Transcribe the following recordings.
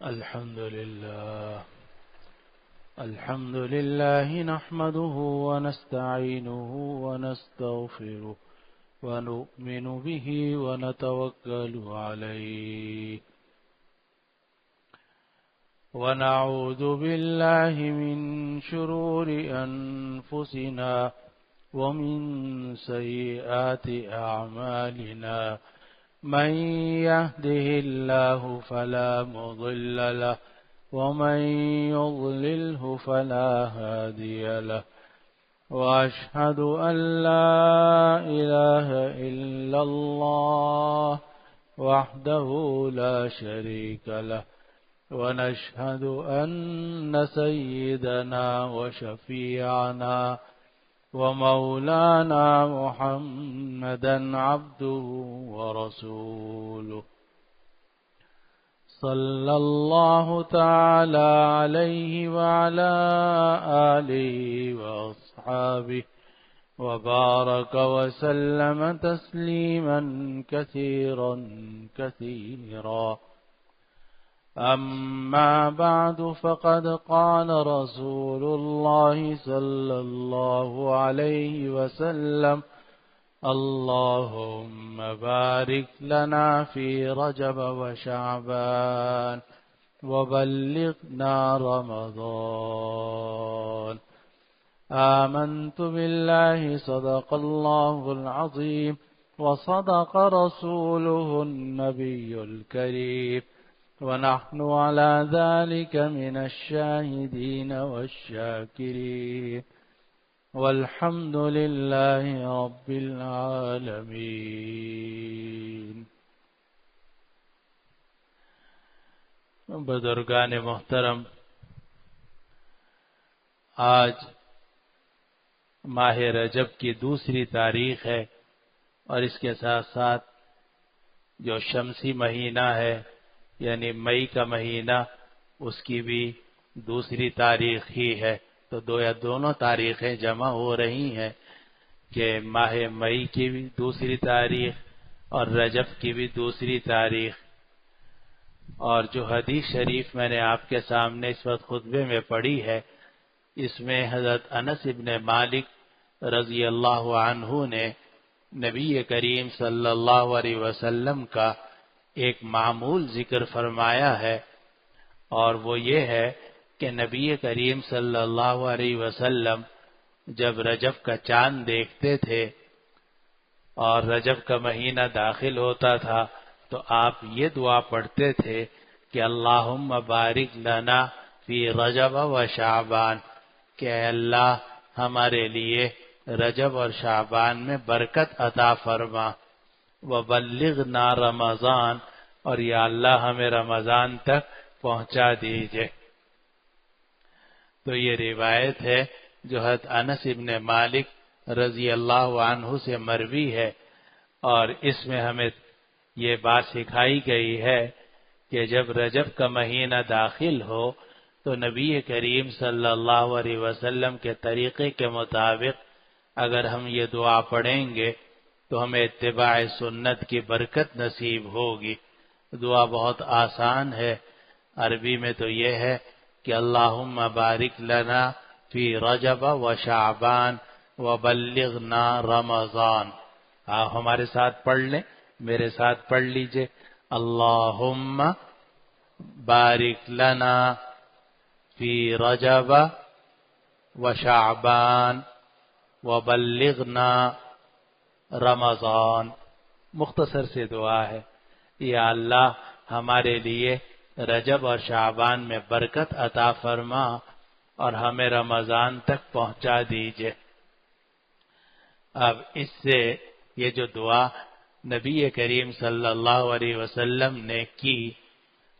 الحمد لله نحمده ونستعينه ونستغفره ونؤمن به ونتوكل عليه ونعوذ بالله من شرور أنفسنا ومن سيئات أعمالنا من يهده الله فلا مضل له ومن يضلله فلا هادي له وأشهد أن لا إله إلا الله وحده لا شريك له ونشهد أن سيدنا وشفيعنا ومولانا محمدا عبده ورسوله صلى الله تعالى عليه وعلى آله وأصحابه وبارك وسلم تسليما كثيرا كثيرا. أما بعد فقد قال رسول الله صلى الله عليه وسلم: اللهم بارك لنا في رجب وشعبان وبلغنا رمضان. آمنت بالله صدق الله العظيم وصدق رسوله النبي الكريم ونحن على ذلك من الشاهدين والشاكرين والحمد لله رب العالمين. بزرگان محترم، آج ماہ رجب کی دوسری تاریخ ہے اور اس کے ساتھ ساتھ جو شمسی مہینہ ہے یعنی مئی کا مہینہ، اس کی بھی دوسری تاریخ ہی ہے. تو دونوں تاریخیں جمع ہو رہی ہیں کہ ماہ مئی کی بھی دوسری تاریخ اور رجب کی بھی دوسری تاریخ. اور جو حدیث شریف میں نے آپ کے سامنے اس وقت خطبے میں پڑھی ہے، اس میں حضرت انس ابن مالک رضی اللہ عنہ نے نبی کریم صلی اللہ علیہ وسلم کا ایک معمول ذکر فرمایا ہے، اور وہ یہ ہے کہ نبی کریم صلی اللہ علیہ وسلم جب رجب کا چاند دیکھتے تھے اور رجب کا مہینہ داخل ہوتا تھا تو آپ یہ دعا پڑھتے تھے کہ اللہم بارک لنا فی رجب و شعبان، کہ اے اللہ ہمارے لیے رجب اور شعبان میں برکت عطا فرما، وبلغنا رمضان، اور یا اللہ ہمیں رمضان تک پہنچا دیجئے. تو یہ روایت ہے جو حضرت انس ابن مالک رضی اللہ عنہ سے مروی ہے، اور اس میں ہمیں یہ بات سکھائی گئی ہے کہ جب رجب کا مہینہ داخل ہو تو نبی کریم صلی اللہ علیہ وسلم کے طریقے کے مطابق اگر ہم یہ دعا پڑھیں گے تو ہمیں اتباع سنت کی برکت نصیب ہوگی. دعا بہت آسان ہے، عربی میں تو یہ ہے کہ اللہم بارک لنا فی رجب و شعبان وبلغنا رمضان. آپ ہمارے ساتھ پڑھ لیں، میرے ساتھ پڑھ لیجئے: اللہم بارک لنا فی رجب و شعبان وبلغنا رمضان. مختصر سے دعا ہے، یا اللہ ہمارے لیے رجب اور شعبان میں برکت عطا فرما اور ہمیں رمضان تک پہنچا دیجئے. اب اس سے یہ جو دعا نبی کریم صلی اللہ علیہ وسلم نے کی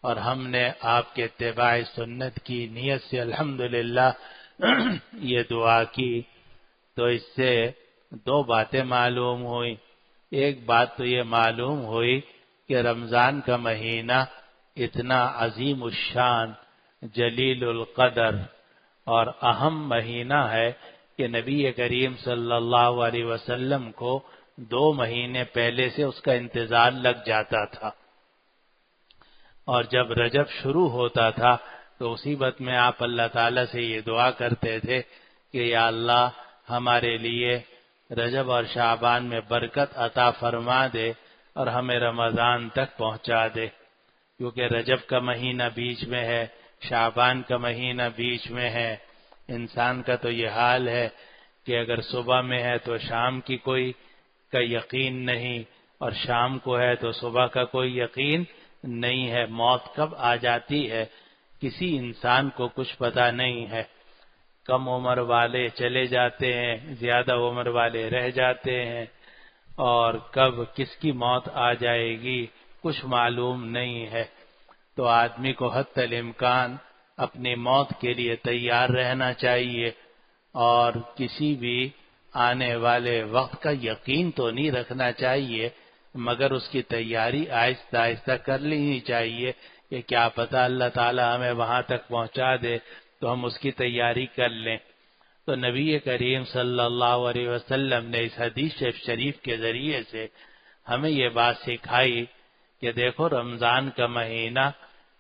اور ہم نے آپ کے اتباع سنت کی نیت سے الحمدللہ یہ دعا کی، تو اس سے دو باتیں معلوم ہوئی. ایک بات تو یہ معلوم ہوئی کہ رمضان کا مہینہ اتنا عظیم الشان، جلیل القدر اور اہم مہینہ ہے کہ نبی کریم صلی اللہ علیہ وسلم کو 2 مہینے پہلے سے اس کا انتظار لگ جاتا تھا. اور جب رجب شروع ہوتا تھا تو اسی وقت میں آپ اللہ تعالیٰ سے یہ دعا کرتے تھے کہ یا اللہ ہمارے لیے رجب اور شعبان میں برکت عطا فرما دے اور ہمیں رمضان تک پہنچا دے، کیونکہ رجب کا مہینہ بیچ میں ہے، شعبان کا مہینہ بیچ میں ہے۔ انسان کا تو یہ حال ہے کہ اگر صبح میں ہے تو شام کی کوئی کا یقین نہیں، اور شام کو ہے تو صبح کا کوئی یقین نہیں ہے۔ موت کب آ جاتی ہے کسی انسان کو کچھ پتہ نہیں ہے۔ کم عمر والے چلے جاتے ہیں، زیادہ عمر والے رہ جاتے ہیں، اور کب کس کی موت آ جائے گی کچھ معلوم نہیں ہے۔ تو آدمی کو حتی الامکان اپنی موت کے لیے تیار رہنا چاہیے، اور کسی بھی آنے والے وقت کا یقین تو نہیں رکھنا چاہیے، مگر اس کی تیاری آہستہ آہستہ کر لینی چاہیے کہ کیا پتہ اللہ تعالی ہمیں وہاں تک پہنچا دے تو ہم اس کی تیاری کر لیں۔ تو نبی کریم صلی اللہ علیہ وسلم نے اس حدیث شریف کے ذریعے سے ہمیں یہ بات سکھائی کہ دیکھو رمضان کا مہینہ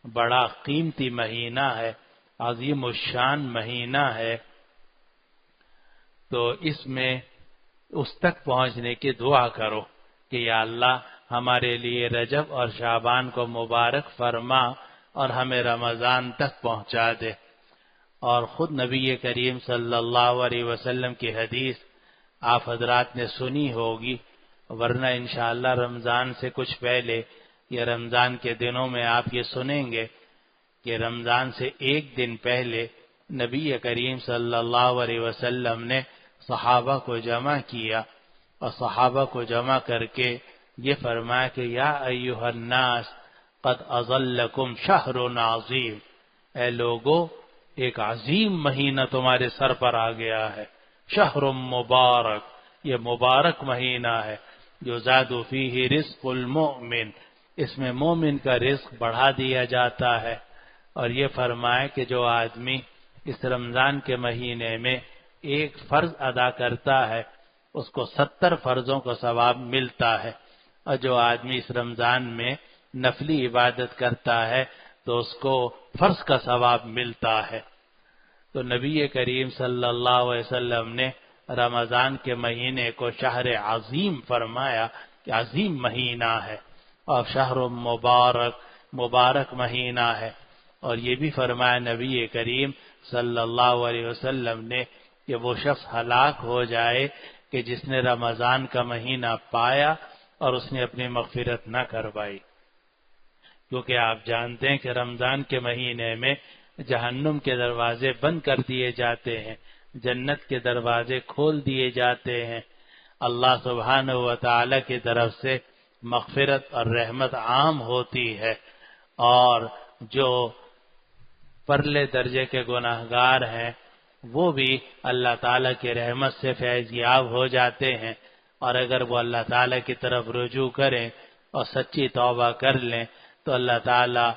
بڑا قیمتی مہینہ ہے، عظیم الشان مہینہ ہے، تو اس میں اس تک پہنچنے کی دعا کرو کہ یا اللہ ہمارے لیے رجب اور شعبان کو مبارک فرما اور ہمیں رمضان تک پہنچا دے۔ اور خود نبی کریم صلی اللہ علیہ وسلم کی حدیث آپ حضرات نے سنی ہوگی، ورنہ انشاءاللہ رمضان سے کچھ پہلے یا رمضان کے دنوں میں آپ یہ سنیں گے کہ رمضان سے ایک دن پہلے نبی کریم صلی اللہ علیہ وسلم نے صحابہ کو جمع کیا، اور صحابہ کو جمع کر کے یہ فرمایا کہ یا ایھا الناس قد اظلکم شہر عظیم، اے لوگو ایک عظیم مہینہ تمہارے سر پر آ گیا ہے، شہر مبارک، یہ مبارک مہینہ ہے، جو زاد فیہ رزق المؤمن، اس میں مومن کا رزق بڑھا دیا جاتا ہے۔ اور یہ فرمائے کہ جو آدمی اس رمضان کے مہینے میں ایک فرض ادا کرتا ہے اس کو 70 فرضوں کا ثواب ملتا ہے، اور جو آدمی اس رمضان میں نفلی عبادت کرتا ہے تو اس کو فرض کا ثواب ملتا ہے۔ تو نبی کریم صلی اللہ علیہ وسلم نے رمضان کے مہینے کو شہر عظیم فرمایا کہ عظیم مہینہ ہے، اور شہر مبارک، مبارک مہینہ ہے۔ اور یہ بھی فرمایا نبی کریم صلی اللہ علیہ وسلم نے کہ وہ شخص ہلاک ہو جائے کہ جس نے رمضان کا مہینہ پایا اور اس نے اپنی مغفرت نہ کروائی، کیونکہ آپ جانتے ہیں کہ رمضان کے مہینے میں جہنم کے دروازے بند کر دیے جاتے ہیں، جنت کے دروازے کھول دیے جاتے ہیں، اللہ سبحانہ و تعالی کی طرف سے مغفرت اور رحمت عام ہوتی ہے، اور جو پرلے درجے کے گناہگار ہیں وہ بھی اللہ تعالیٰ کی رحمت سے فیض یاب ہو جاتے ہیں، اور اگر وہ اللہ تعالیٰ کی طرف رجوع کریں اور سچی توبہ کر لیں تو اللہ تعالیٰ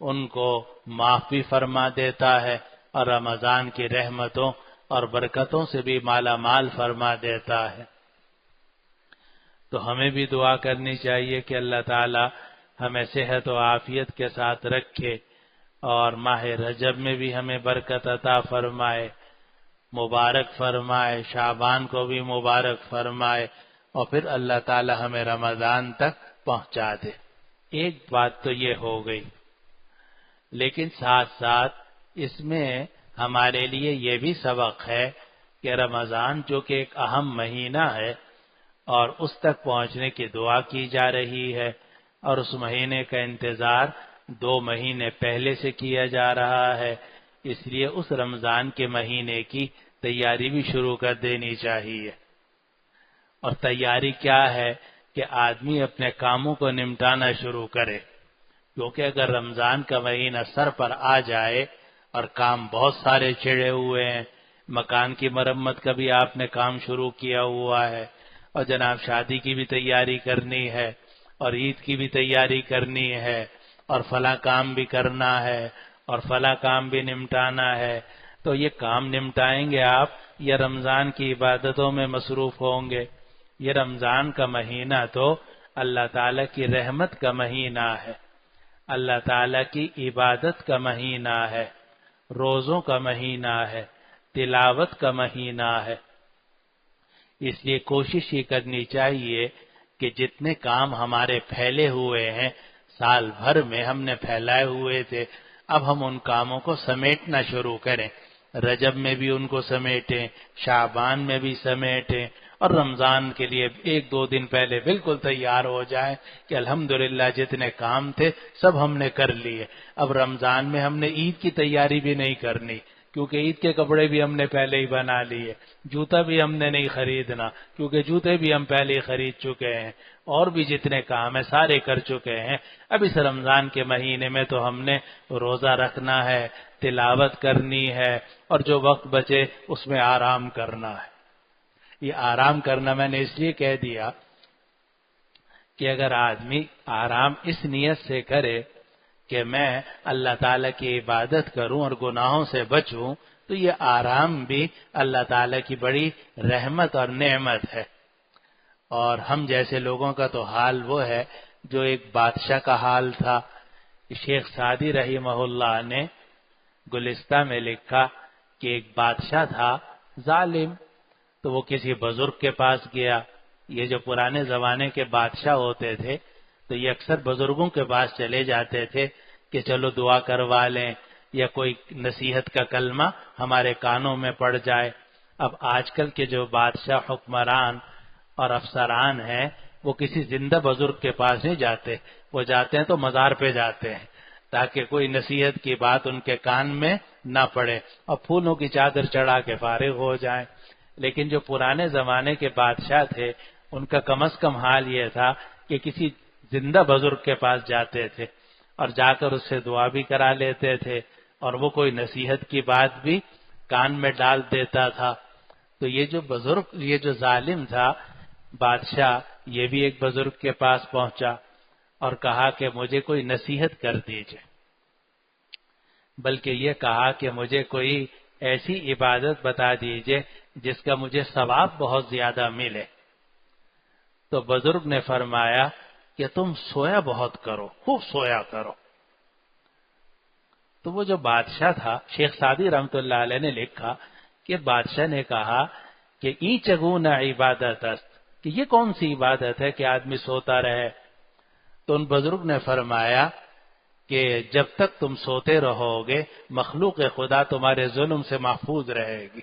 ان کو معاف بھی فرما دیتا ہے، اور رمضان کی رحمتوں اور برکتوں سے بھی مالا مال فرما دیتا ہے۔ تو ہمیں بھی دعا کرنی چاہیے کہ اللہ تعالیٰ ہمیں صحت و عافیت کے ساتھ رکھے، اور ماہ رجب میں بھی ہمیں برکت عطا فرمائے، مبارک فرمائے، شعبان کو بھی مبارک فرمائے، اور پھر اللہ تعالی ہمیں رمضان تک پہنچا دے۔ ایک بات تو یہ ہو گئی، لیکن ساتھ ساتھ اس میں ہمارے لیے یہ بھی سبق ہے کہ رمضان جو کہ ایک اہم مہینہ ہے اور اس تک پہنچنے کی دعا کی جا رہی ہے، اور اس مہینے کا انتظار 2 مہینے پہلے سے کیا جا رہا ہے، اس لیے اس رمضان کے مہینے کی تیاری بھی شروع کر دینی چاہیے۔ اور تیاری کیا ہے کہ آدمی اپنے کاموں کو نمٹانا شروع کرے، کیونکہ اگر رمضان کا مہینہ سر پر آ جائے اور کام بہت سارے چھڑے ہوئے ہیں، مکان کی مرمت کا بھی آپ نے کام شروع کیا ہوا ہے، اور جناب شادی کی بھی تیاری کرنی ہے، اور عید کی بھی تیاری کرنی ہے، اور فلاں کام بھی کرنا ہے، اور فلاں کام بھی نمٹانا ہے، تو یہ کام نمٹائیں گے آپ یا رمضان کی عبادتوں میں مصروف ہوں گے؟ یہ رمضان کا مہینہ تو اللہ تعالیٰ کی رحمت کا مہینہ ہے۔ اللہ تعالیٰ کی عبادت کا مہینہ ہے، روزوں کا مہینہ ہے، تلاوت کا مہینہ ہے۔ اس لیے کوشش یہ کرنی چاہیے کہ جتنے کام ہمارے پھیلے ہوئے ہیں، سال بھر میں ہم نے پھیلائے ہوئے تھے، اب ہم ان کاموں کو سمیٹنا شروع کریں، رجب میں بھی ان کو سمیٹیں، شعبان میں بھی سمیٹیں، اور رمضان کے لیے ایک دو دن پہلے بالکل تیار ہو جائیں کہ الحمدللہ جتنے کام تھے سب ہم نے کر لیے۔ اب رمضان میں ہم نے عید کی تیاری بھی نہیں کرنی، کیونکہ عید کے کپڑے بھی ہم نے پہلے ہی بنا لیے، جوتا بھی ہم نے نہیں خریدنا کیونکہ جوتے بھی ہم پہلے ہی خرید چکے ہیں، اور بھی جتنے کام ہیں سارے کر چکے ہیں۔ اب اس رمضان کے مہینے میں تو ہم نے روزہ رکھنا ہے، تلاوت کرنی ہے، اور جو وقت بچے اس میں آرام کرنا ہے۔ یہ آرام کرنا میں نے اس لیے کہہ دیا کہ اگر آدمی آرام اس نیت سے کرے کہ میں اللہ تعالیٰ کی عبادت کروں اور گناہوں سے بچوں، تو یہ آرام بھی اللہ تعالیٰ کی بڑی رحمت اور نعمت ہے۔ اور ہم جیسے لوگوں کا تو حال وہ ہے جو ایک بادشاہ کا حال تھا۔ شیخ سعدی رحمہ اللہ نے گلستہ میں لکھا کہ ایک بادشاہ تھا ظالم، تو وہ کسی بزرگ کے پاس گیا۔ یہ جو پرانے زمانے کے بادشاہ ہوتے تھے تو یہ اکثر بزرگوں کے پاس چلے جاتے تھے کہ چلو دعا کروا لیں یا کوئی نصیحت کا کلمہ ہمارے کانوں میں پڑ جائے۔ اب آج کل کے جو بادشاہ، حکمران اور افسران ہیں وہ کسی زندہ بزرگ کے پاس نہیں جاتے، وہ جاتے ہیں تو مزار پہ جاتے ہیں تاکہ کوئی نصیحت کی بات ان کے کان میں نہ پڑے اور پھولوں کی چادر چڑھا کے فارغ ہو جائیں۔ لیکن جو پرانے زمانے کے بادشاہ تھے ان کا کم از کم حال یہ تھا کہ کسی زندہ بزرگ کے پاس جاتے تھے اور جا کر اس سے دعا بھی کرا لیتے تھے، اور وہ کوئی نصیحت کی بات بھی کان میں ڈال دیتا تھا۔ تو یہ جو بزرگ، یہ جو ظالم تھا بادشاہ، یہ بھی ایک بزرگ کے پاس پہنچا اور کہا کہ مجھے کوئی نصیحت کر دیجئے، بلکہ یہ کہا کہ مجھے کوئی ایسی عبادت بتا دیجئے جس کا مجھے ثواب بہت زیادہ ملے۔ تو بزرگ نے فرمایا کہ تم سویا بہت کرو، خوب سویا کرو۔ تو وہ جو بادشاہ تھا، شیخ سعدی رحمۃ اللہ علیہ نے لکھا کہ بادشاہ نے کہا کہ ای چگون عبادت است، کہ یہ کون سی عبادت ہے کہ آدمی سوتا رہے؟ تو ان بزرگ نے فرمایا کہ جب تک تم سوتے رہو گے مخلوق خدا تمہارے ظلم سے محفوظ رہے گی،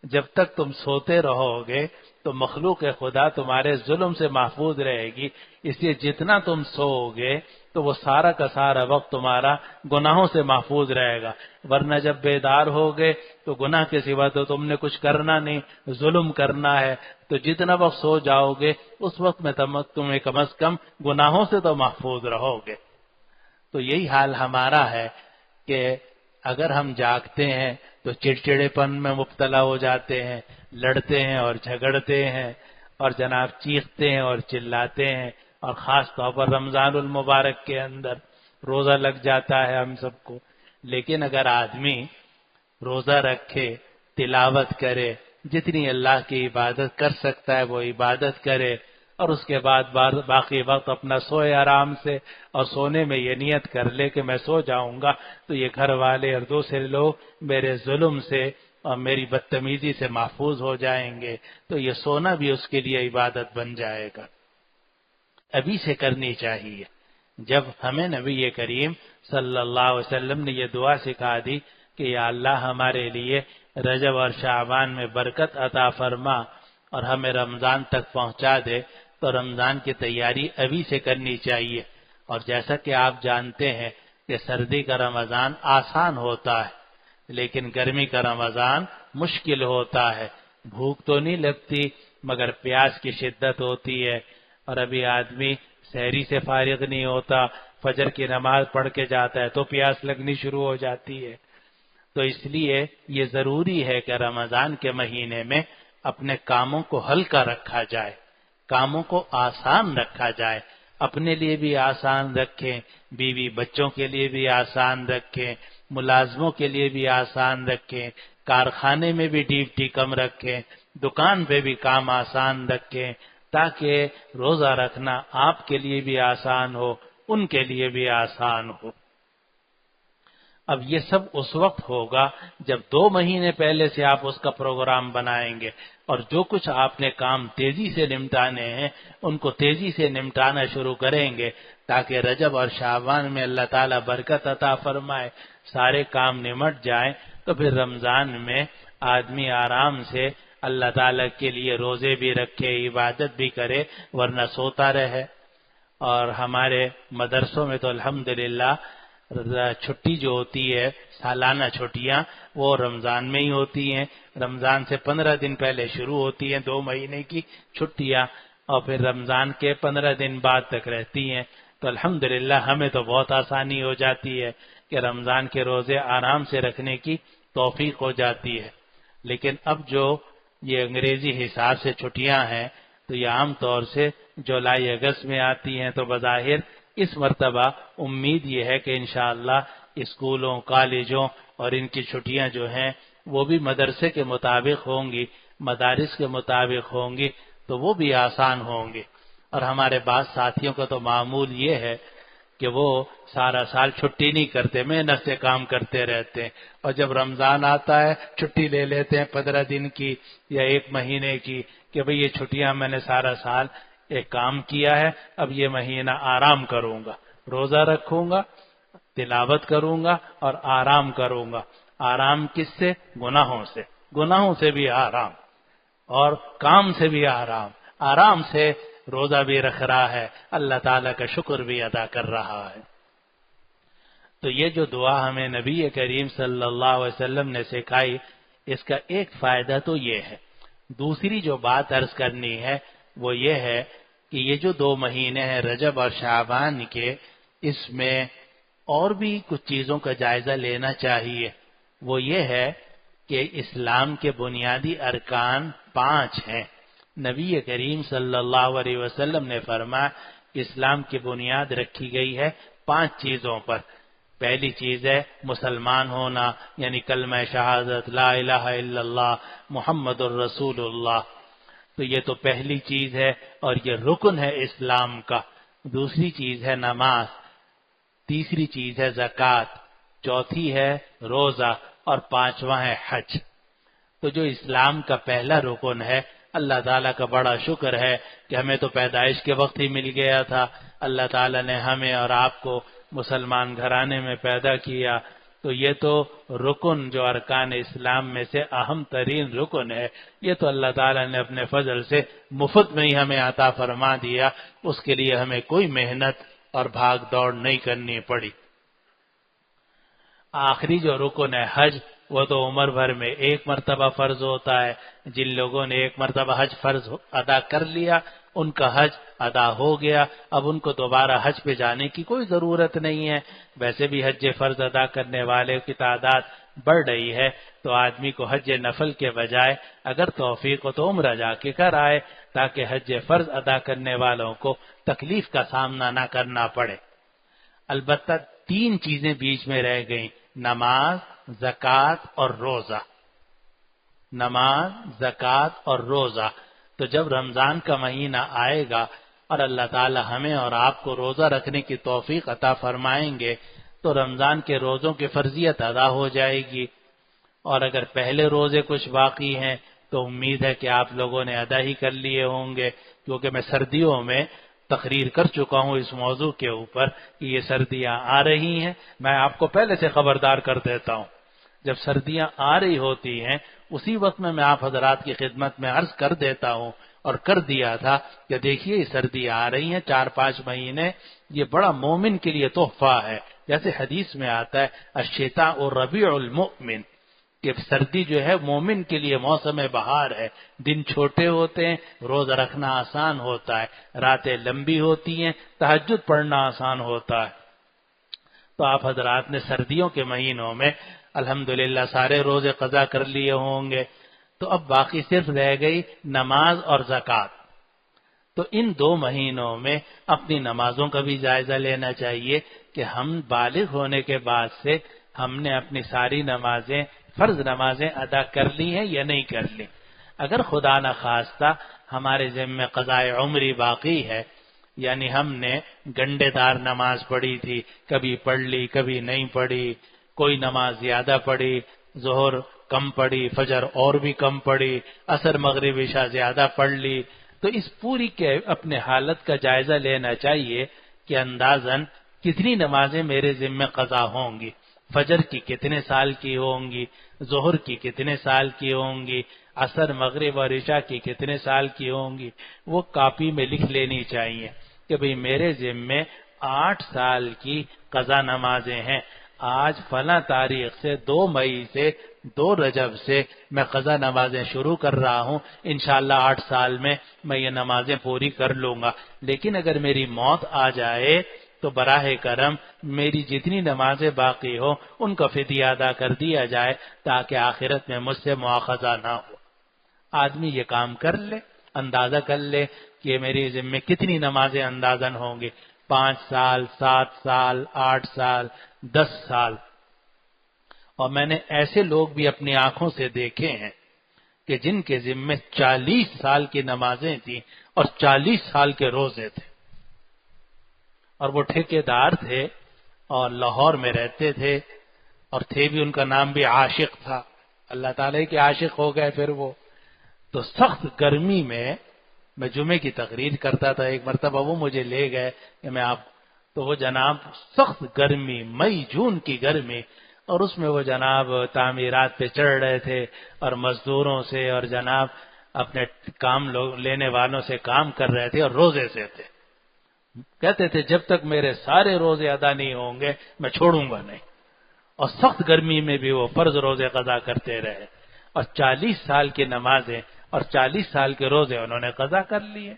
جب تک تم سوتے رہو گے تو مخلوق خدا تمہارے ظلم سے محفوظ رہے گی، اس لیے جتنا تم سوؤ گے تو وہ سارا کا سارا وقت تمہارا گناہوں سے محفوظ رہے گا، ورنہ جب بیدار ہوگے تو گناہ کے سوا تو تم نے کچھ کرنا نہیں، ظلم کرنا ہے، تو جتنا وقت سو جاؤ گے اس وقت میں تمہیں کم از کم گناہوں سے تو محفوظ رہو گے۔ تو یہی حال ہمارا ہے کہ اگر ہم جاگتے ہیں تو چڑچڑے پن میں مبتلا ہو جاتے ہیں، لڑتے ہیں اور جھگڑتے ہیں اور جناب چیختے ہیں اور چلاتے ہیں، اور خاص طور پر رمضان المبارک کے اندر روزہ لگ جاتا ہے ہم سب کو۔ لیکن اگر آدمی روزہ رکھے، تلاوت کرے، جتنی اللہ کی عبادت کر سکتا ہے وہ عبادت کرے، اور اس کے بعد باقی وقت اپنا سوئے آرام سے، اور سونے میں یہ نیت کر لے کہ میں سو جاؤں گا تو یہ گھر والے اور دوسرے لوگ میرے ظلم سے اور میری بدتمیزی سے محفوظ ہو جائیں گے، تو یہ سونا بھی اس کے لیے عبادت بن جائے گا۔ ابھی سے کرنی چاہیے۔ جب ہمیں نبی کریم صلی اللہ علیہ وسلم نے یہ دعا سکھا دی کہ یا اللہ ہمارے لیے رجب اور شعبان میں برکت عطا فرما اور ہمیں رمضان تک پہنچا دے، تو رمضان کی تیاری ابھی سے کرنی چاہیے۔ اور جیسا کہ آپ جانتے ہیں کہ سردی کا رمضان آسان ہوتا ہے، لیکن گرمی کا رمضان مشکل ہوتا ہے۔ بھوک تو نہیں لگتی مگر پیاس کی شدت ہوتی ہے، اور ابھی آدمی سحری سے فارغ نہیں ہوتا، فجر کی نماز پڑھ کے جاتا ہے تو پیاس لگنی شروع ہو جاتی ہے۔ تو اس لیے یہ ضروری ہے کہ رمضان کے مہینے میں اپنے کاموں کو ہلکا رکھا جائے، کاموں کو آسان رکھا جائے، اپنے لیے بھی آسان رکھیں، بیوی بچوں کے لیے بھی آسان رکھیں، ملازموں کے لیے بھی آسان رکھیں، کارخانے میں بھی ڈیوٹی کم رکھیں، دکان پہ بھی کام آسان رکھیں، تاکہ روزہ رکھنا آپ کے لیے بھی آسان ہو ان کے لیے بھی آسان ہو۔ اب یہ سب اس وقت ہوگا جب 2 مہینے پہلے سے آپ اس کا پروگرام بنائیں گے، اور جو کچھ آپ نے کام تیزی سے نمٹانے ہیں ان کو تیزی سے نمٹانا شروع کریں گے، تاکہ رجب اور شعبان میں اللہ تعالیٰ برکت عطا فرمائے، سارے کام نمٹ جائیں، تو پھر رمضان میں آدمی آرام سے اللہ تعالیٰ کے لیے روزے بھی رکھے، عبادت بھی کرے، ورنہ سوتا رہے۔ اور ہمارے مدرسوں میں تو الحمدللہ چھٹی جو ہوتی ہے، سالانہ چھٹیاں، وہ رمضان میں ہی ہوتی ہیں۔ رمضان سے 15 دن پہلے شروع ہوتی ہیں 2 مہینے کی چھٹیاں، اور پھر رمضان کے 15 دن بعد تک رہتی ہیں۔ تو الحمدللہ ہمیں تو بہت آسانی ہو جاتی ہے کہ رمضان کے روزے آرام سے رکھنے کی توفیق ہو جاتی ہے۔ لیکن اب جو یہ انگریزی حساب سے چھٹیاں ہیں تو یہ عام طور سے جولائی اگست میں آتی ہیں، تو بظاہر اس مرتبہ امید یہ ہے کہ انشاءاللہ اسکولوں، کالجوں اور ان کی چھٹیاں جو ہیں وہ بھی مدرسے کے مطابق ہوں گی، مدارس کے مطابق ہوں گی، تو وہ بھی آسان ہوں گی۔ اور ہمارے بعض ساتھیوں کا تو معمول یہ ہے کہ وہ سارا سال چھٹی نہیں کرتے، محنت سے کام کرتے رہتے ہیں، اور جب رمضان آتا ہے چھٹی لے لیتے ہیں 15 دن کی یا 1 مہینے کی، کہ بھئی یہ چھٹیاں میں نے سارا سال ایک کام کیا ہے، اب یہ مہینہ آرام کروں گا، روزہ رکھوں گا، تلاوت کروں گا اور آرام کروں گا۔ آرام کس سے؟ گناہوں سے، گناہوں سے بھی آرام اور کام سے بھی آرام، آرام سے روزہ بھی رکھ رہا ہے، اللہ تعالیٰ کا شکر بھی ادا کر رہا ہے۔ تو یہ جو دعا ہمیں نبی کریم صلی اللہ علیہ وسلم نے سکھائی، اس کا ایک فائدہ تو یہ ہے۔ دوسری جو بات عرض کرنی ہے وہ یہ ہے کہ یہ جو 2 مہینے ہیں رجب اور شعبان کے، اس میں اور بھی کچھ چیزوں کا جائزہ لینا چاہیے۔ وہ یہ ہے کہ اسلام کے بنیادی ارکان 5 ہیں۔ نبی کریم صلی اللہ علیہ وسلم نے فرمایا کہ اسلام کی بنیاد رکھی گئی ہے 5 چیزوں پر۔ پہلی چیز ہے مسلمان ہونا، یعنی کلمہ شہادت لا الہ الا اللہ محمد الرسول اللہ، تو یہ تو پہلی چیز ہے اور یہ رکن ہے اسلام کا۔ دوسری چیز ہے نماز، تیسری چیز ہے زکوٰۃ، چوتھی ہے روزہ، اور 5واں ہے حج۔ تو جو اسلام کا پہلا رکن ہے، اللہ تعالیٰ کا بڑا شکر ہے کہ ہمیں تو پیدائش کے وقت ہی مل گیا تھا، اللہ تعالیٰ نے ہمیں اور آپ کو مسلمان گھرانے میں پیدا کیا، تو یہ تو رکن جو ارکان اسلام میں سے اہم ترین رکن ہے، یہ تو اللہ تعالیٰ نے اپنے فضل سے مفت میں ہی ہمیں عطا فرما دیا، اس کے لیے ہمیں کوئی محنت اور بھاگ دوڑ نہیں کرنی پڑی۔ آخری جو رکن ہے حج، وہ تو عمر بھر میں 1 مرتبہ فرض ہوتا ہے۔ جن لوگوں نے 1 مرتبہ حج فرض ادا کر لیا ان کا حج ادا ہو گیا، اب ان کو دوبارہ حج پہ جانے کی کوئی ضرورت نہیں ہے۔ ویسے بھی حج فرض ادا کرنے والے کی تعداد بڑھ رہی ہے، تو آدمی کو حج نفل کے بجائے اگر توفیق ہو تو عمرہ جا کے کر آئے، تاکہ حج فرض ادا کرنے والوں کو تکلیف کا سامنا نہ کرنا پڑے۔ البتہ 3 چیزیں بیچ میں رہ گئیں، نماز، زکوٰۃ اور روزہ۔ نماز، زکوٰۃ اور روزہ۔ تو جب رمضان کا مہینہ آئے گا اور اللہ تعالی ہمیں اور آپ کو روزہ رکھنے کی توفیق عطا فرمائیں گے تو رمضان کے روزوں کی فرضیت ادا ہو جائے گی، اور اگر پہلے روزے کچھ باقی ہیں تو امید ہے کہ آپ لوگوں نے ادا ہی کر لیے ہوں گے، کیونکہ میں سردیوں میں تقریر کر چکا ہوں اس موضوع کے اوپر کہ یہ سردیاں آ رہی ہیں۔ میں آپ کو پہلے سے خبردار کر دیتا ہوں، جب سردیاں آ رہی ہوتی ہیں اسی وقت میں آپ حضرات کی خدمت میں عرض کر دیتا ہوں، اور کر دیا تھا کہ دیکھیے یہ سردیاں آ رہی ہیں 4-5 مہینے، یہ بڑا مومن کے لیے تحفہ ہے۔ جیسے حدیث میں آتا ہے الشتاء ربیع المؤمن، کہ سردی جو ہے مومن کے لیے موسم بہار ہے، دن چھوٹے ہوتے ہیں، روزہ رکھنا آسان ہوتا ہے، راتیں لمبی ہوتی ہیں، تہجد پڑھنا آسان ہوتا ہے۔ تو آپ حضرات نے سردیوں کے مہینوں میں الحمدللہ سارے روزے قضا کر لیے ہوں گے، تو اب باقی صرف رہ گئی نماز اور زکوٰۃ۔ تو ان 2 مہینوں میں اپنی نمازوں کا بھی جائزہ لینا چاہیے کہ ہم بالغ ہونے کے بعد سے ہم نے اپنی ساری نمازیں، فرض نمازیں ادا کر لی ہیں یا نہیں کر لی۔ اگر خدا نخواستہ ہمارے ذمہ قضاء عمری باقی ہے، یعنی ہم نے گنڈے دار نماز پڑھی تھی، کبھی پڑھ لی کبھی نہیں پڑھی، کوئی نماز زیادہ پڑھی، ظہر کم پڑھی، فجر اور بھی کم پڑھی، عصر مغرب عشاء زیادہ پڑھ لی، تو اس پوری کے اپنے حالت کا جائزہ لینا چاہیے کہ اندازاً کتنی نمازیں میرے ذمہ قضا ہوں گی، فجر کی کتنے سال کی ہوں گی، ظہر کی کتنے سال کی ہوں گی، عصر مغرب اور عشاء کی کتنے سال کی ہوں گی، وہ کاپی میں لکھ لینی چاہیے کہ بھئی میرے ذمہ 8 سال کی قضا نمازیں ہیں، آج فلاں تاریخ سے 2 مئی سے 2 رجب سے میں قضا نمازیں شروع کر رہا ہوں، انشاءاللہ 8 سال میں میں یہ نمازیں پوری کر لوں گا، لیکن اگر میری موت آ جائے تو براہ کرم میری جتنی نمازیں باقی ہو ان کا فدیہ ادا کر دیا جائے تاکہ آخرت میں مجھ سے مواخذہ نہ ہو۔ آدمی یہ کام کر لے، اندازہ کر لے کہ میری ذمہ کتنی نمازیں اندازاً ہوں گی، 5 سال، 7 سال، 8 سال، 10 سال۔ اور میں نے ایسے لوگ بھی اپنی آنکھوں سے دیکھے ہیں کہ جن کے ذمہ 40 سال کی نمازیں تھیں اور 40 سال کے روزے تھے، اور وہ ٹھیکیدار تھے اور لاہور میں رہتے تھے، اور تھے بھی، ان کا نام بھی عاشق تھا، اللہ تعالیٰ کے عاشق ہو گئے پھر وہ۔ تو سخت گرمی میں جمعے کی تقریر کرتا تھا، ایک مرتبہ وہ مجھے لے گئے کہ تو وہ جناب سخت گرمی، مئی جون کی گرمی، اور اس میں وہ جناب تعمیرات پہ چڑھ رہے تھے اور مزدوروں سے اور جناب اپنے کام لینے والوں سے کام کر رہے تھے اور روزے سے تھے۔ کہتے تھے جب تک میرے سارے روزے ادا نہیں ہوں گے میں چھوڑوں گا نہیں، اور سخت گرمی میں بھی وہ فرض روزے قضا کرتے رہے، اور 40 سال کی نمازیں اور 40 سال کے روزے انہوں نے قضا کر لیے۔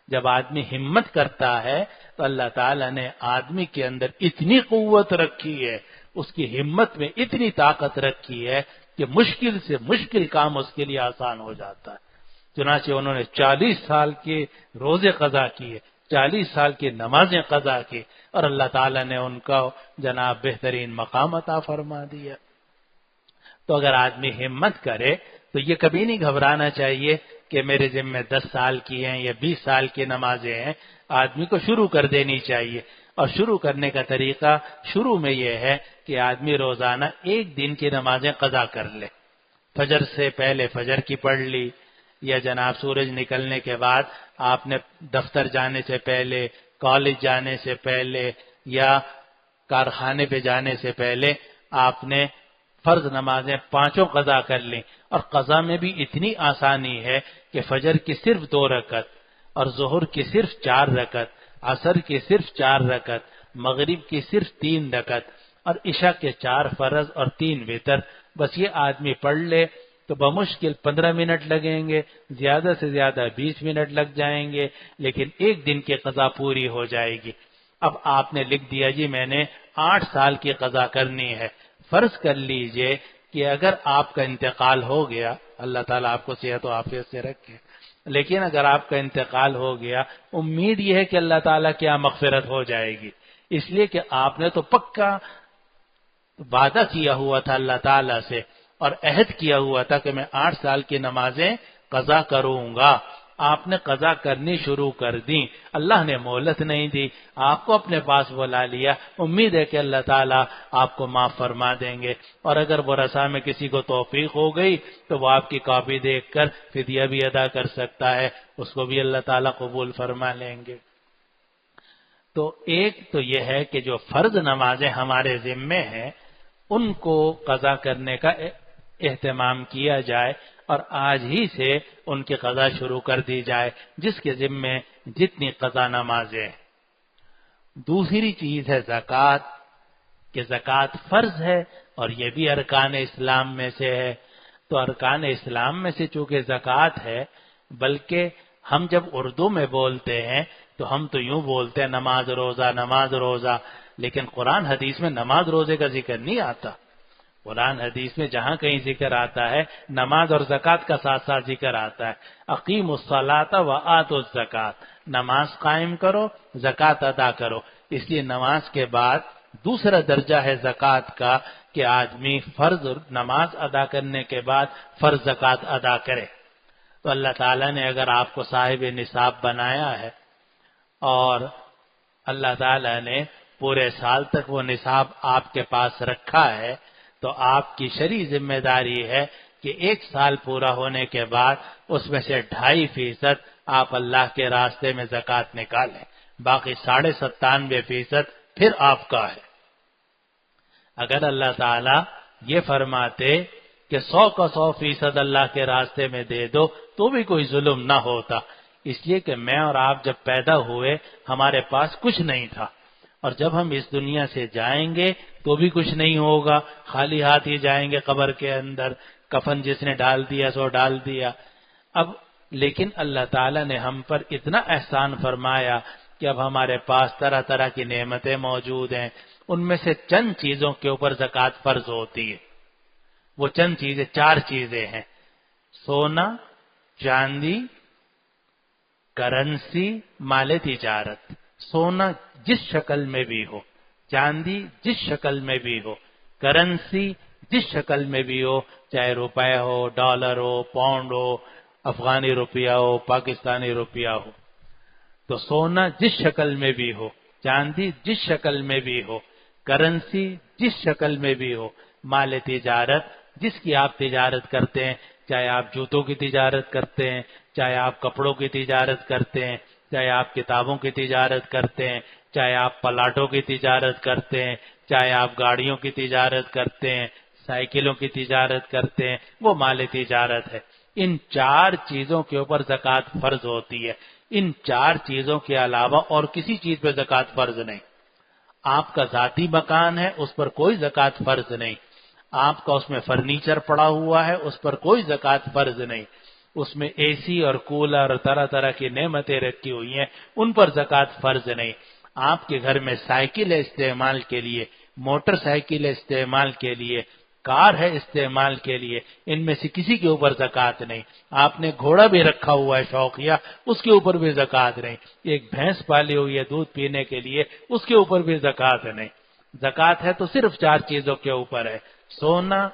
جب آدمی ہمت کرتا ہے تو اللہ تعالیٰ نے آدمی کے اندر اتنی قوت رکھی ہے، اس کی ہمت میں اتنی طاقت رکھی ہے کہ مشکل سے مشکل کام اس کے لیے آسان ہو جاتا ہے۔ چنانچہ انہوں نے 40 سال کے روزے قضا کیے، 40 سال کی نمازیں قضا کی، اور اللہ تعالیٰ نے ان کا جناب بہترین مقام عطا فرما دیا۔ تو اگر آدمی ہمت کرے تو یہ کبھی نہیں گھبرانا چاہیے کہ میرے ذمہ 10 سال کی ہیں یا 20 سال کی نمازیں ہیں، آدمی کو شروع کر دینی چاہیے۔ اور شروع کرنے کا طریقہ شروع میں یہ ہے کہ آدمی روزانہ 1 دن کی نمازیں قضا کر لے، فجر سے پہلے فجر کی پڑھ لی، یا جناب سورج نکلنے کے بعد آپ نے دفتر جانے سے پہلے، کالج جانے سے پہلے یا کارخانے پہ جانے سے پہلے آپ نے فرض نمازیں 5 قضا کر لیں، اور قضا میں بھی اتنی آسانی ہے کہ فجر کی صرف 2 رکعت اور ظہر کی صرف 4 رکعت، عصر کی صرف 4 رکعت، مغرب کی صرف 3 رکعت، اور عشاء کے 4 فرض اور 3 وتر، بس یہ آدمی پڑھ لے تو بمشکل 15 منٹ لگیں گے، زیادہ سے زیادہ 20 منٹ لگ جائیں گے، لیکن 1 دن کی قضا پوری ہو جائے گی۔ اب آپ نے لکھ دیا جی میں نے 8 سال کی قضا کرنی ہے، فرض کر لیجئے کہ اگر آپ کا انتقال ہو گیا، اللہ تعالیٰ آپ کو صحت و عافیت سے رکھے، لیکن اگر آپ کا انتقال ہو گیا، امید یہ ہے کہ اللہ تعالیٰ کی مغفرت ہو جائے گی، اس لیے کہ آپ نے تو پکا وعدہ کیا ہوا تھا اللہ تعالیٰ سے اور عہد کیا ہوا تھا کہ میں 8 سال کی نمازیں قضا کروں گا۔ آپ نے قضا کرنی شروع کر دی، اللہ نے مہلت نہیں دی، آپ کو اپنے پاس بلا لیا، امید ہے کہ اللہ تعالیٰ آپ کو معاف فرما دیں گے، اور اگر وہ رسا میں کسی کو توفیق ہو گئی تو وہ آپ کی کاپی دیکھ کر فدیہ بھی ادا کر سکتا ہے، اس کو بھی اللہ تعالیٰ قبول فرما لیں گے۔ تو ایک تو یہ ہے کہ جو فرض نمازیں ہمارے ذمے ہیں ان کو قضا کرنے کا اہتمام کیا جائے، اور آج ہی سے ان کی قضا شروع کر دی جائے جس کے ذمے جتنی قضا نمازیں۔ دوسری چیز ہے زکوٰۃ، کہ زکوٰۃ فرض ہے اور یہ بھی ارکان اسلام میں سے ہے۔ تو ارکان اسلام میں سے چونکہ زکوٰۃ ہے، بلکہ ہم جب اردو میں بولتے ہیں تو ہم تو یوں بولتے ہیں نماز روزہ نماز روزہ، لیکن قرآن حدیث میں نماز روزے کا ذکر نہیں آتا۔ قرآن حدیث میں جہاں کہیں ذکر آتا ہے نماز اور زکوٰۃ کا ساتھ ساتھ ذکر آتا ہے، اقیموا الصلاۃ وآتوا الزکوٰۃ، نماز قائم کرو زکوٰۃ ادا کرو۔ اس لیے نماز کے بعد دوسرا درجہ ہے زکوٰۃ کا کہ آدمی فرض نماز ادا کرنے کے بعد فرض زکوٰۃ ادا کرے۔ تو اللہ تعالیٰ نے اگر آپ کو صاحب نصاب بنایا ہے اور اللہ تعالیٰ نے پورے سال تک وہ نصاب آپ کے پاس رکھا ہے، تو آپ کی شرعی ذمہ داری ہے کہ 1 سال پورا ہونے کے بعد اس میں سے 2.5% آپ اللہ کے راستے میں زکوٰۃ نکالیں، باقی 97.5% پھر آپ کا ہے۔ اگر اللہ تعالیٰ یہ فرماتے کہ 100 کا 100% اللہ کے راستے میں دے دو تو بھی کوئی ظلم نہ ہوتا، اس لیے کہ میں اور آپ جب پیدا ہوئے ہمارے پاس کچھ نہیں تھا، اور جب ہم اس دنیا سے جائیں گے تو بھی کچھ نہیں ہوگا، خالی ہاتھ ہی جائیں گے قبر کے اندر، کفن جس نے ڈال دیا سو ڈال دیا۔ اب لیکن اللہ تعالیٰ نے ہم پر اتنا احسان فرمایا کہ اب ہمارے پاس طرح طرح کی نعمتیں موجود ہیں، ان میں سے چند چیزوں کے اوپر زکوٰۃ فرض ہوتی ہے۔ وہ چند چیزیں 4 چیزیں ہیں: سونا، چاندی، کرنسی، مال تجارت۔ سونا جس شکل میں بھی ہو، چاندی جس شکل میں بھی ہو، کرنسی جس شکل میں بھی ہو، چاہے روپے ہو، ڈالر ہو، پاؤنڈ ہو، افغانی روپیہ ہو، پاکستانی روپیہ ہو، تو سونا جس شکل میں بھی ہو، چاندی جس شکل میں بھی ہو، کرنسی جس شکل میں بھی ہو، مال تجارت جس کی آپ تجارت کرتے ہیں، چاہے آپ جوتوں کی تجارت کرتے ہیں، چاہے آپ کپڑوں کی تجارت کرتے ہیں، چاہے آپ کتابوں کی تجارت کرتے ہیں، چاہے آپ پلاٹوں کی تجارت کرتے ہیں، چاہے آپ گاڑیوں کی تجارت کرتے ہیں، سائیکلوں کی تجارت کرتے ہیں، وہ مال تجارت ہے۔ ان 4 چیزوں کے اوپر زکوٰۃ فرض ہوتی ہے۔ ان 4 چیزوں کے علاوہ اور کسی چیز پہ زکوٰۃ فرض نہیں۔ آپ کا ذاتی مکان ہے، اس پر کوئی زکوٰۃ فرض نہیں۔ آپ کا اس میں فرنیچر پڑا ہوا ہے، اس پر کوئی زکوٰۃ فرض نہیں۔ اس میں اے سی اور کولر اور طرح طرح کی نعمتیں رکھی ہوئی ہیں، ان پر زکوٰۃ فرض نہیں۔ آپ کے گھر میں سائیکل ہے استعمال کے لیے، موٹر سائیکل ہے استعمال کے لیے، کار ہے استعمال کے لیے، ان میں سے کسی کے اوپر زکوٰۃ نہیں۔ آپ نے گھوڑا بھی رکھا ہوا ہے شوقیہ، اس کے اوپر بھی زکوٰۃ نہیں۔ ایک بھینس پالی ہوئی ہے دودھ پینے کے لیے، اس کے اوپر بھی زکوٰۃ نہیں۔ زکوٰۃ ہے تو صرف 4 چیزوں کے اوپر ہے: سونا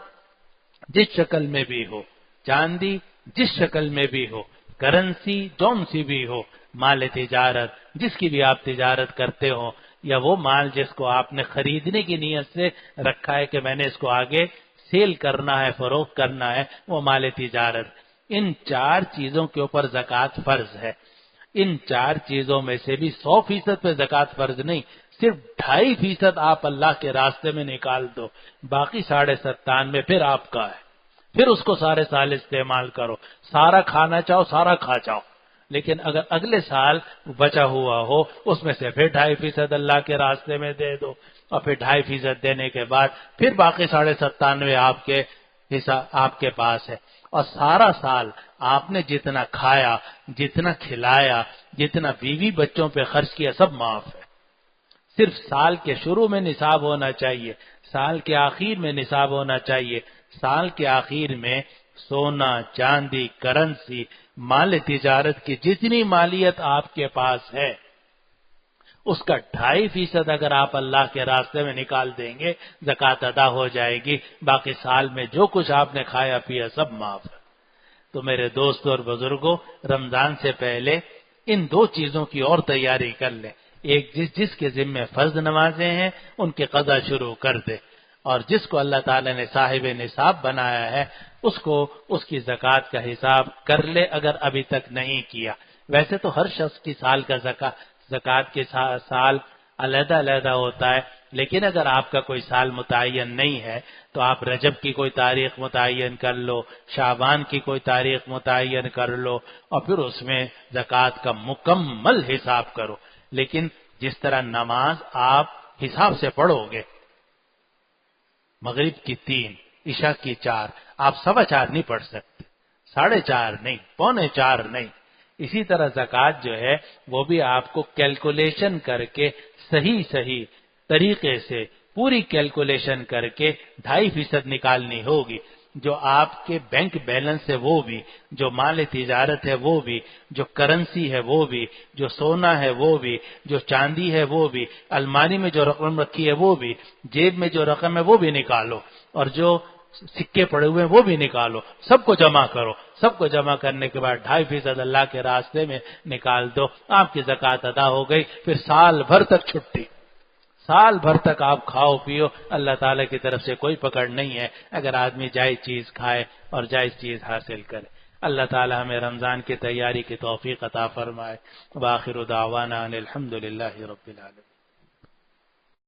جس شکل میں بھی ہو، چاندی جس شکل میں بھی ہو، کرنسی جون سی بھی ہو، مال تجارت جس کی بھی آپ تجارت کرتے ہو، یا وہ مال جس کو آپ نے خریدنے کی نیت سے رکھا ہے کہ میں نے اس کو آگے سیل کرنا ہے، فروخت کرنا ہے، وہ مال تجارت۔ ان 4 چیزوں کے اوپر زکوٰۃ فرض ہے۔ ان 4 چیزوں میں سے بھی 100% پہ زکوٰۃ فرض نہیں، صرف 2.5% آپ اللہ کے راستے میں نکال دو، باقی 97.5 پھر آپ کا ہے۔ پھر اس کو سارے سال استعمال کرو، سارا کھانا چاہو سارا کھا جاؤ، لیکن اگر اگلے سال بچا ہوا ہو اس میں سے پھر 2.5% اللہ کے راستے میں دے دو، اور پھر 2.5% دینے کے بعد پھر باقی 97.5 آپ کے حصہ آپ کے پاس ہے۔ اور سارا سال آپ نے جتنا کھایا، جتنا کھلایا، جتنا بیوی بچوں پہ خرچ کیا، سب معاف ہے۔ صرف سال کے شروع میں نصاب ہونا چاہیے، سال کے آخر میں نصاب ہونا چاہیے۔ سال کے آخر میں سونا، چاندی، کرنسی، مال تجارت کی جتنی مالیت آپ کے پاس ہے، اس کا 2.5% اگر آپ اللہ کے راستے میں نکال دیں گے، زکوٰۃ ادا ہو جائے گی۔ باقی سال میں جو کچھ آپ نے کھایا پیا سب معاف ہے۔ تو میرے دوستوں اور بزرگوں، رمضان سے پہلے ان 2 چیزوں کی اور تیاری کر لیں۔ ایک جس کے ذمہ فرض نمازیں ہیں ان کے قضا شروع کر دے، اور جس کو اللہ تعالی نے صاحب نصاب بنایا ہے اس کو اس کی زکوٰۃ کا حساب کر لے اگر ابھی تک نہیں کیا۔ ویسے تو ہر شخص کی سال کا زکوٰۃ کے سال علیحدہ علیحدہ ہوتا ہے، لیکن اگر آپ کا کوئی سال متعین نہیں ہے تو آپ رجب کی کوئی تاریخ متعین کر لو، شعبان کی کوئی تاریخ متعین کر لو، اور پھر اس میں زکوٰۃ کا مکمل حساب کرو۔ لیکن جس طرح نماز آپ حساب سے پڑھو گے، مغرب کی 3، عشاء کی 4، آپ 4:15 نہیں پڑھ سکتے، 4:30 نہیں، 3:45 نہیں۔ اسی طرح زکوٰۃ جو ہے وہ بھی آپ کو کیلکولیشن کر کے صحیح طریقے سے پوری کیلکولیشن کر کے 2.5% نکالنی ہوگی۔ جو آپ کے بینک بیلنس ہے وہ بھی، جو مال تجارت ہے وہ بھی، جو کرنسی ہے وہ بھی، جو سونا ہے وہ بھی، جو چاندی ہے وہ بھی، الماری میں جو رقم رکھی ہے وہ بھی، جیب میں جو رقم ہے وہ بھی نکالو، اور جو سکے پڑے ہوئے ہیں وہ بھی نکالو، سب کو جمع کرو، سب کو جمع کرنے کے بعد 2.5% اللہ کے راستے میں نکال دو، آپ کی زکوٰۃ ادا ہو گئی، پھر سال بھر تک چھٹی، سال بھر تک آپ کھاؤ پیو، اللہ تعالیٰ کی طرف سے کوئی پکڑ نہیں ہے اگر آدمی جائز چیز کھائے اور جائز چیز حاصل کرے۔ اللہ تعالیٰ ہمیں رمضان کی تیاری کی توفیق عطا فرمائے۔ وآخر دعوانا ان الحمد للہ رب العالمین۔